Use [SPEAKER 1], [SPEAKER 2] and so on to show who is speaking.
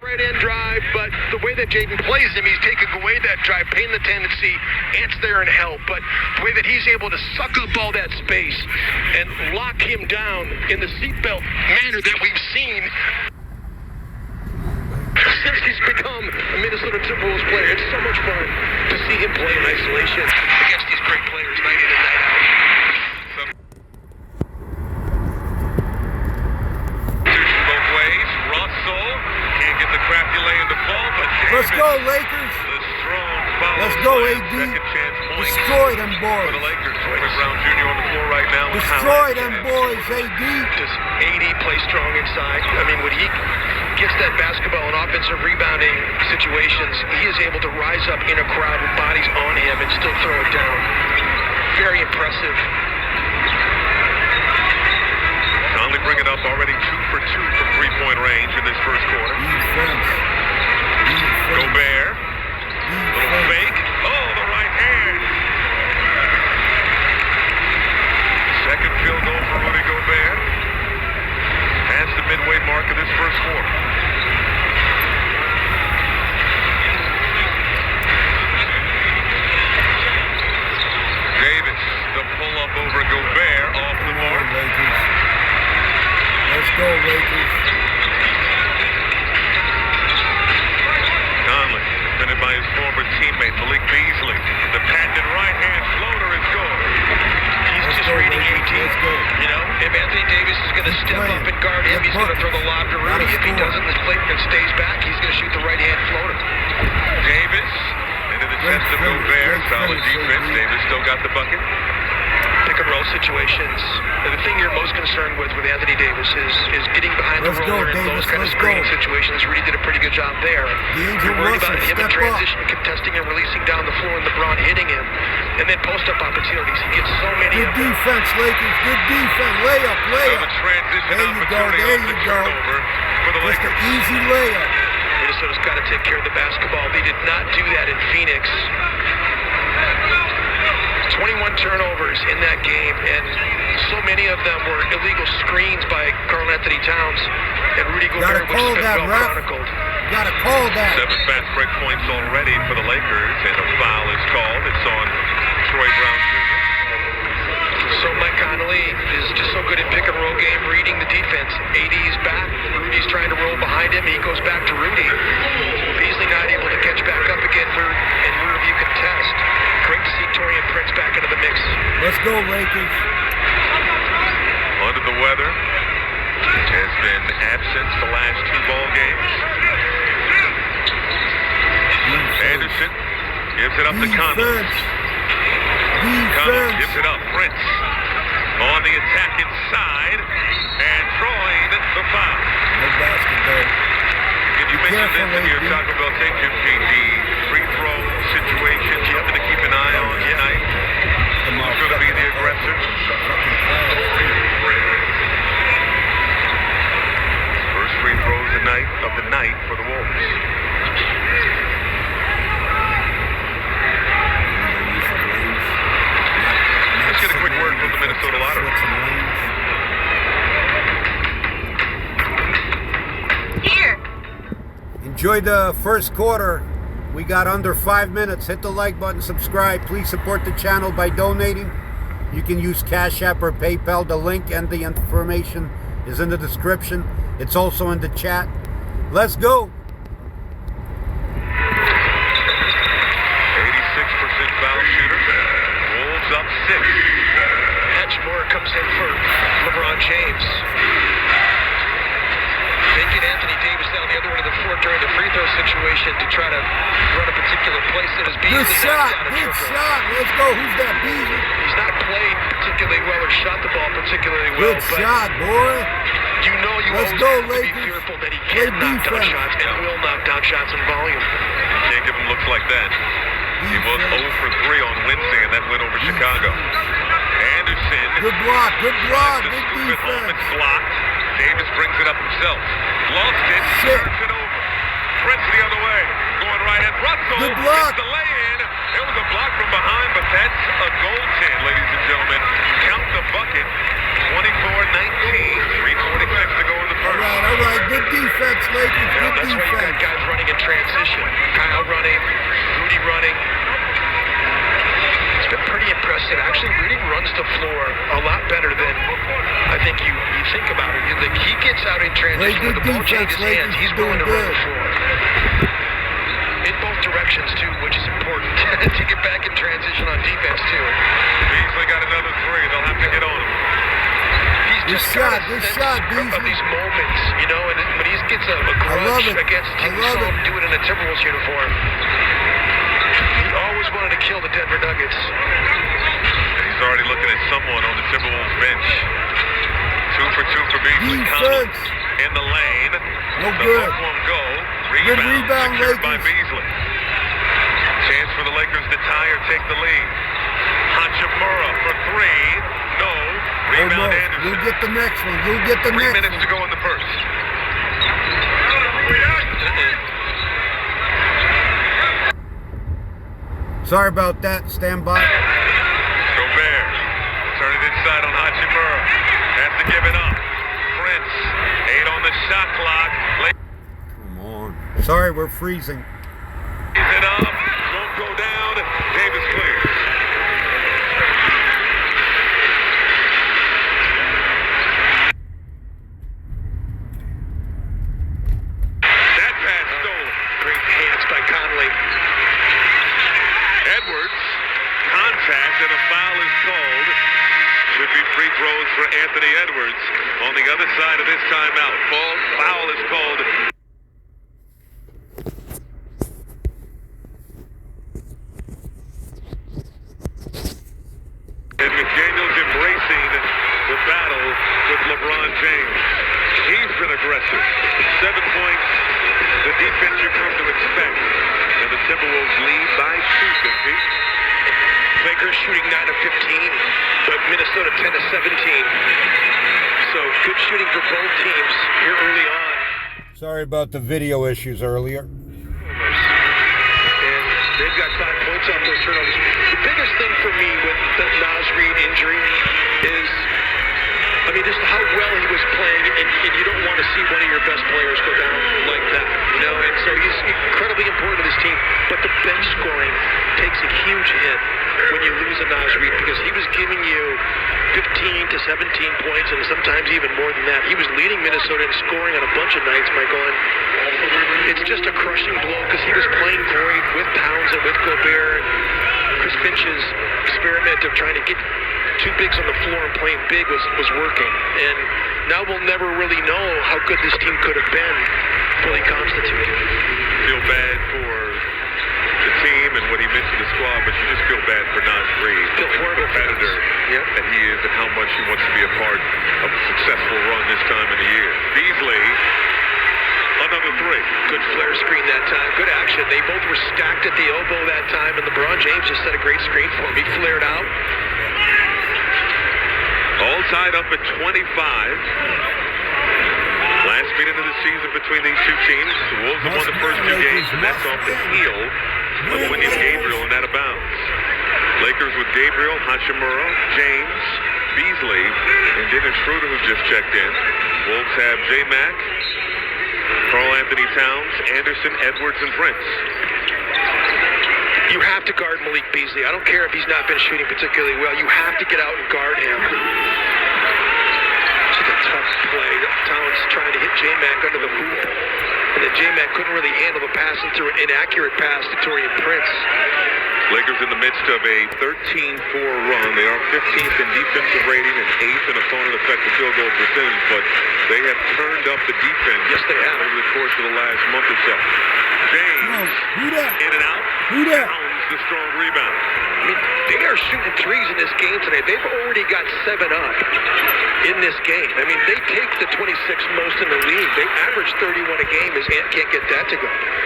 [SPEAKER 1] Right-hand drive, but the way that Jaden plays him, he's taking away that drive, pain the tendency. Ant's there and help, but the way that he's able to suck up all that space and lock him down in the seatbelt manner that we've seen since he's become a Minnesota Timberwolves player. It's so much fun to see him play in isolation against these great players night in and night out.
[SPEAKER 2] Both ways. Russell can't get the crafty lay in the ball, but
[SPEAKER 3] Let's go, Lakers. Let's go, AD. Destroy them boys.
[SPEAKER 2] For the Lakers, Brown Jr. on the floor right now.
[SPEAKER 3] Destroy them boys, AD.
[SPEAKER 1] Does AD play strong inside? I mean, when he gets that basketball in offensive rebounding situations, he is able to rise up in a crowd with bodies on him and still throw it down. Very impressive.
[SPEAKER 2] Conley bring it up already 2 for 2 from three-point range in this first quarter.
[SPEAKER 3] Defense.
[SPEAKER 2] Gobert. Little fake. Oh, the right hand. Second field goal for Rudy Gobert. Past the midway mark of this first quarter. Davis, the pull-up over Gobert off the mark.
[SPEAKER 3] Lakers. Let's go, Lakers.
[SPEAKER 2] Conley, defended by his former teammate Malik Beasley. The patented right-hand floater is good.
[SPEAKER 1] He's just reading 18. You know, if Anthony Davis is going to step up and guard him, he's going to throw the lob to Rudy. If he doesn't, this Clayton stays back, he's going to shoot the right-hand floater.
[SPEAKER 2] Davis into the chest of Gobert. Solid defense. Davis still got the bucket.
[SPEAKER 1] Pick and roll situations. The thing you're most concerned with Anthony Davis is getting behind the roller in those kind of screening situations. Rudy did a pretty good job there. You're worried about him in transition, contesting and releasing down the floor, and LeBron hitting him. And then post-up opportunities. He gets so many
[SPEAKER 3] of them. Good defense, Lakers. Good defense. Layup.
[SPEAKER 2] There you go.
[SPEAKER 3] There you go. Just an easy layup.
[SPEAKER 1] Minnesota's got to take care of the basketball. They did not do that in Phoenix. 21 turnovers in that game, and so many of them were illegal screens by Karl Anthony Towns and Rudy Gobert, which has been well chronicled.
[SPEAKER 3] Gotta call that.
[SPEAKER 2] 7 fast break points already for the Lakers, and a foul is called. It's on Troy Brown Jr.
[SPEAKER 1] So Mike Conley is just so good at pick and roll game, reading the defense. AD's back. Rudy's trying to roll behind him. He goes back to Rudy. Beasley not able to catch back up again, and Review contest. Great to see Taurean Prince back into the mix.
[SPEAKER 3] Let's go, Lakers.
[SPEAKER 2] Under the weather. Has been absent the last 2 ball games. Anderson gives it up to Conley. Conley gives it up. Prince on the attack inside and drawing the foul.
[SPEAKER 3] No basketball.
[SPEAKER 2] Did you mention this here, Taco Bell Station, the free throw situation, something to keep an eye on tonight? Who's going to be the aggressor? First free throws of the night for the Wolves. Let's get a quick word from the Minnesota Lottery.
[SPEAKER 4] Here.
[SPEAKER 3] Enjoy the first quarter. We got under 5 minutes. Hit the like button, subscribe. Please support the channel by donating. You can use Cash App or PayPal. The link and the information is in the description. It's also in the chat. Let's go.
[SPEAKER 2] 86% foul shooter. Wolves up 6.
[SPEAKER 1] Hatchmore comes in for LeBron James. Taking Anthony Davis down the other end of the floor during the free throw situation to try to run a particular place that is Beasley.
[SPEAKER 3] Good shot. Let's go. Who's that, Beasley?
[SPEAKER 1] He's not played particularly well or shot the ball particularly well.
[SPEAKER 3] Good shot, boy.
[SPEAKER 1] You know you
[SPEAKER 3] Let's
[SPEAKER 1] always
[SPEAKER 3] go,
[SPEAKER 1] have to
[SPEAKER 3] Lakers.
[SPEAKER 1] be fearful that he can knock down shots and will knock down shots in volume.
[SPEAKER 2] Can't give him looks like that. He was 0 for 3 on Wednesday in that win over Chicago. Anderson.
[SPEAKER 3] Good block. Good
[SPEAKER 2] Good
[SPEAKER 3] defense.
[SPEAKER 2] It's blocked. Davis brings it up himself. Lost it. Turns it over. Prince the other way. Going right at Russell.
[SPEAKER 3] Good block.
[SPEAKER 2] Gets the lay-in. It was a block from behind, but that's a goaltend, ladies and gentlemen. Count the bucket. 24-19. 3:46 to go in the first.
[SPEAKER 3] All right. Good defense, Lakers. Good defense.
[SPEAKER 1] transition. Kyle running, Rudy running. It's been pretty impressive. Actually, Rudy runs the floor a lot better than I think you think about it. Like, he gets out in transition when the ball changes hands. He's willing to run the floor. In both directions, too, which is important to get back in transition on defense, too.
[SPEAKER 2] Beasley got another three. They'll have to get on him.
[SPEAKER 1] He's just got a sense of these moments, you know, and when he gets a grudge against the team, we saw him do it in a Timberwolves uniform. He always wanted to kill the Denver Nuggets.
[SPEAKER 2] He's already looking at someone on the Timberwolves bench. 2 for 2 for Beasley. Collins in the lane.
[SPEAKER 3] No good.
[SPEAKER 2] Won't go.
[SPEAKER 3] Good rebound,
[SPEAKER 2] secured
[SPEAKER 3] Lakers.
[SPEAKER 2] by Beasley. Chance for the Lakers to tie or take the lead. Hachimura for 3. No. Rebound Anderson.
[SPEAKER 3] You'll get the next one. You'll get the
[SPEAKER 2] 3
[SPEAKER 3] next
[SPEAKER 2] minutes
[SPEAKER 3] one.
[SPEAKER 2] to go in the first.
[SPEAKER 3] Sorry about that. Stand by.
[SPEAKER 2] Gobert. Turn it inside on Hachimura. Has to give it up. Prince. 8 on the shot clock.
[SPEAKER 3] Come on. Sorry, we're freezing.
[SPEAKER 2] Is it up? Won't go down. Davis clears. That pass stolen.
[SPEAKER 1] Great hands by Conley.
[SPEAKER 2] Edwards. Contact and a foul is called. Should be free throws for Anthony Edwards on the other side of this timeout. Foul is called. And McDaniels embracing the battle with LeBron James. He's been aggressive. 7 points, the defense you come to expect. And the Timberwolves lead by 2, 50.
[SPEAKER 1] Lakers shooting 9 of 15, but Minnesota 10 of 17. So good shooting for both teams here early on.
[SPEAKER 3] Sorry about the video issues earlier.
[SPEAKER 1] And they've got 5 points off those turnovers. The biggest thing for me with the Naz Reid injury is, I mean, just how well he was playing, and you don't want to see one of your best players go down like that, you know, and so he's incredibly important to this team, but the bench scoring takes a huge hit when you lose a Naz Reid, because he was giving you 15 to 17 points, and sometimes even more than that. He was leading Minnesota in scoring on a bunch of nights, Michael, and it's just a crushing blow, because he was playing great with Towns and with Gobert, and Chris Finch's experiment of trying to get 2 bigs on the floor and playing big was working. And now we'll never really know how good this team could have been fully constituted.
[SPEAKER 2] Feel bad for the team and what he meant to the squad, but you just feel bad for Naz Reid,
[SPEAKER 1] Feel horrible
[SPEAKER 2] the competitor that he is, and how much he wants to be a part of a successful run this time of the year. Beasley, another 3.
[SPEAKER 1] Good flare screen that time. Good action. They both were stacked at the elbow that time, and LeBron James just set a great screen for him. He flared out.
[SPEAKER 2] All tied up at 25. Last meeting of the season between these two teams. The Wolves have won the first 2 games, and that's off the heel of William Gabriel and out of bounds. Lakers with Gabriel, Hachimura, James, Beasley, and Dennis Schroeder, who just checked in. Wolves have J-Mac, Karl Anthony Towns, Anderson, Edwards, and Prince.
[SPEAKER 1] You have to guard Malik Beasley. I don't care if he's not been shooting particularly well. You have to get out and guard him. It's a tough play. Towns trying to hit J-Mac under the hoop. And then J-Mac couldn't really handle the pass and threw an inaccurate pass to Taurean Prince.
[SPEAKER 2] Lakers in the midst of a 13-4 run. They are 15th in defensive rating and 8th in opponent effective field goal percentage, but they have turned up the defense.
[SPEAKER 1] Yes, they have.
[SPEAKER 2] Over the course of the last month or so. James, in and out. Towns, the strong rebound.
[SPEAKER 1] I mean, they are shooting threes in this game today. They've already got 7 up in this game. I mean, they take the 26th most in the league. They average 31 a game. Can't get that to go.